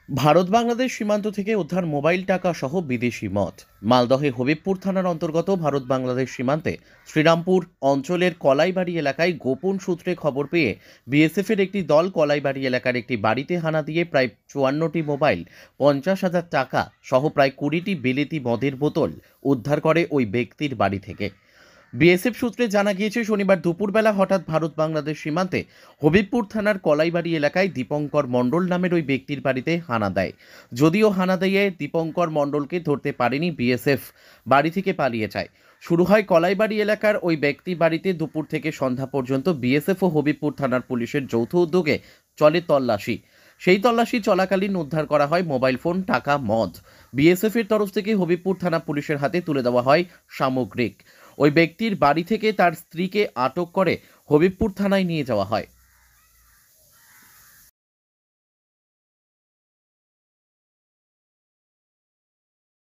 ভারত বাংলাদেশ সীমান্ত থেকে উদ্ধার মোবাইল টাকা সহ বিদেশি মদ। মালদহে হবিবপুর থানার অন্তর্গত ভারত বাংলাদেশ সীমান্তে শ্রীরামপুর অঞ্চলের কলাইবাড়ি এলাকায় গোপন সূত্রে খবর পেয়ে বিএসএফ এর একটি দল কলাইবাড়ি এলাকার একটি বাড়িতে হানা দিয়ে প্রায় 54টি মোবাইল, 50,000 টাকা সহ প্রায় 20টি বিলেতি মদের বোতল উদ্ধার করে ওই ব্যক্তির বাড়ি থেকে। বিএসএফ সূত্রে জানা গিয়েছে, শনিবার দুপুরবেলা হঠাৎ ভারত বাংলাদেশ সীমান্তে হবিবপুর থানার কলাইবাড়ি এলাকায় দীপঙ্কর মণ্ডল নামের ওই ব্যক্তির বাড়িতে হানা দেয়। যদিও হানা দিয়ে দীপঙ্কর মণ্ডলকে ধরতে পারেনি বিএসএফ, বাড়ি থেকে পালিয়ে যায়। শুরু হয় কলাইবাড়ি এলাকার ওই ব্যক্তির বাড়িতে দুপুর থেকে সন্ধ্যা পর্যন্ত বিএসএফ ও হবিবপুর থানার পুলিশের যৌথ উদ্যোগে চলে তল্লাশি। সেই তল্লাশি চলাকালীন উদ্ধার করা হয় মোবাইল ফোন, টাকা, মদ। বিএসএফ এর তরফ থেকে হবিবপুর থানা পুলিশের হাতে তুলে দেওয়া হয় সামগ্রিক। ওই ব্যক্তির বাড়ি থেকে তার স্ত্রীকে আটক করে হবিবপুর থানায় নিয়ে যাওয়া হয়।